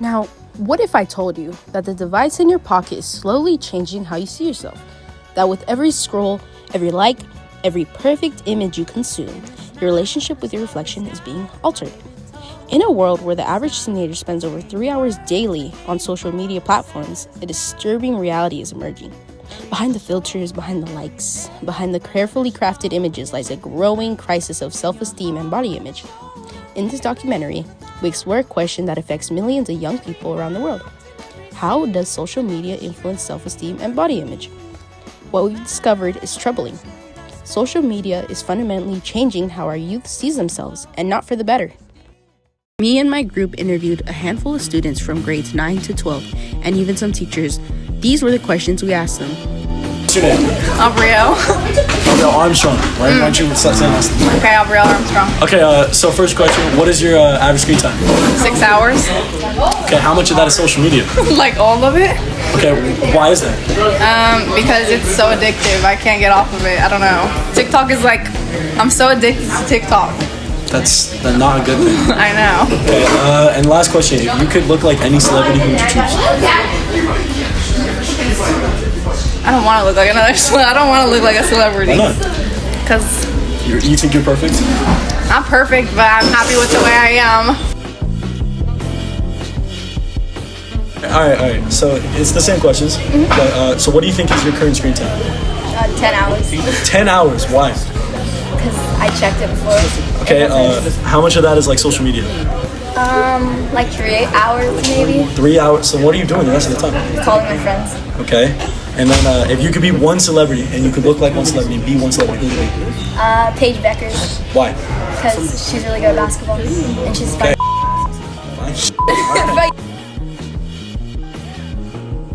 Now, what if I told you that the device in your pocket is slowly changing how you see yourself? That with every scroll, every like, every perfect image you consume, your relationship with your reflection is being altered. In a world where the average teenager spends over 3 hours daily on social media platforms, a disturbing reality is emerging. Behind the filters, behind the likes, behind the carefully crafted images lies a growing crisis of self-esteem and body image. In this documentary, we explore a question that affects millions of young people around the world. How does social media influence self-esteem and body image? What we've discovered is troubling. Social media is fundamentally changing how our youth sees themselves, and not for the better. Me and my group interviewed a handful of students from grades 9 to 12, and even some teachers. These were the questions we asked them. What's your name? Abrielle. Abrielle Armstrong. Why don't you say last name? Okay, Abrielle Armstrong. Okay, so first question, what is your average screen time? 6 hours. Okay, how much of that is social media? Like all of it. Okay, why is that? Because it's so addictive. I can't get off of it. I don't know. TikTok is like, I'm so addicted to TikTok. That's not a good thing. I know. Okay, and last question, if you could look like any celebrity, who would you choose? I don't want to look like another. I don't want to look like a celebrity. Why not? Because You think you're perfect? I'm perfect, but I'm happy with the way I am. All right. So it's the same questions. Okay, so what do you think is your current screen time? 10 hours. 10 hours. Why? Because I checked it before. Okay. How much of that is like social media? Like 3 hours maybe. 3 hours. So what are you doing the rest of the time? Calling my friends. Okay. And then if you could be one celebrity and you could look like one celebrity and be one celebrity, who would you be? Paige Becker. Why? Because she's really good at basketball. And she's fun.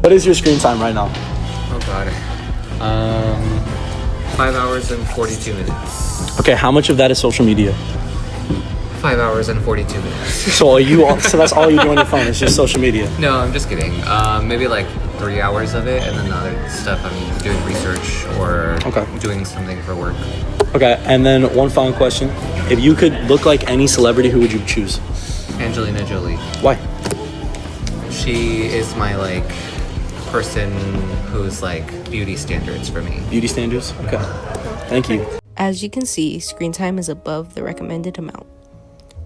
What is your screen time right now? Oh god. 5 hours and 42 minutes. Okay, how much of that is social media? 5 hours and 42 minutes. So so that's all you do on your phone, it's just social media? No, I'm just kidding. Maybe like 3 hours of it, and then the other stuff I'm doing research or doing something for work. Okay, and then one final question. If you could look like any celebrity, who would you choose? Angelina Jolie. Why? She is my like person who's like beauty standards for me. Beauty standards? Okay. Thank you. As you can see, screen time is above the recommended amount.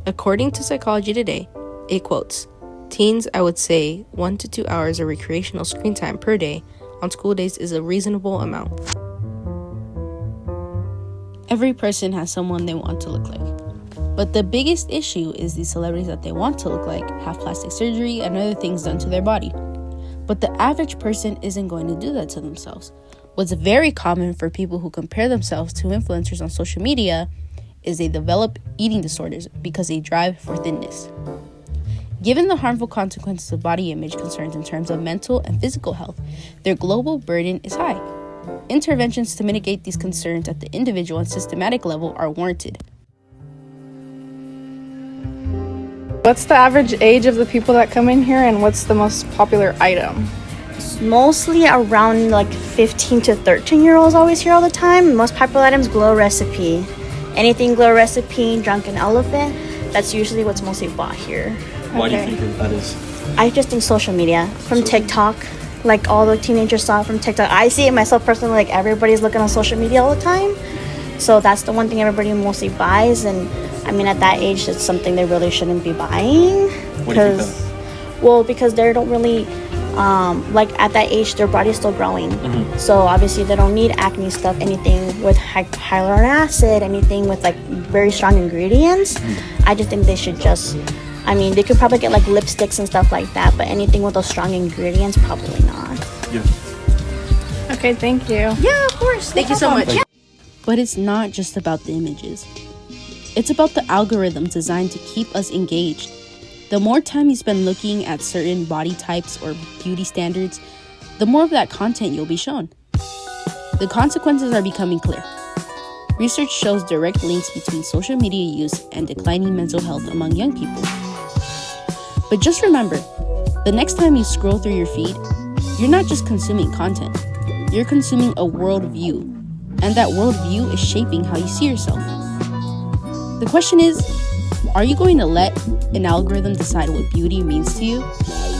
According to Psychology Today, it quotes, "Teens, I would say 1 to 2 hours of recreational screen time per day on school days is a reasonable amount." Every person has someone they want to look like. But the biggest issue is these celebrities that they want to look like have plastic surgery and other things done to their body. But the average person isn't going to do that to themselves. What's very common for people who compare themselves to influencers on social media is they develop eating disorders because they drive for thinness. Given the harmful consequences of body image concerns in terms of mental and physical health, their global burden is high. Interventions to mitigate these concerns at the individual and systematic level are warranted. What's the average age of the people that come in here, and what's the most popular item? Mostly around like 15 to 13-year-olds always here all the time. Most popular items, Glow Recipe. Anything Glow Recipe, Drunken Elephant, that's usually what's mostly bought here. Why do you think that is? I just think social media. From TikTok. Like all the teenagers saw it from TikTok. I see it myself personally, like everybody's looking on social media all the time. So that's the one thing everybody mostly buys. And I mean, at that age, it's something they really shouldn't be buying. What do you think that? Well, because they don't really, like at that age, their body's still growing. So obviously they don't need acne stuff, anything with hyaluronic acid, anything with like very strong ingredients. I just think they should just, I mean, they could probably get like lipsticks and stuff like that, but anything with those strong ingredients, probably not. Yeah. Okay, thank you. Yeah, of course. Thank you so much. But it's not just about the images. It's about the algorithms designed to keep us engaged. The more time you spend looking at certain body types or beauty standards, the more of that content you'll be shown. The consequences are becoming clear. Research shows direct links between social media use and declining mental health among young people. But just remember, the next time you scroll through your feed, you're not just consuming content, you're consuming a worldview, and that worldview is shaping how you see yourself. The question is, are you going to let an algorithm decide what beauty means to you?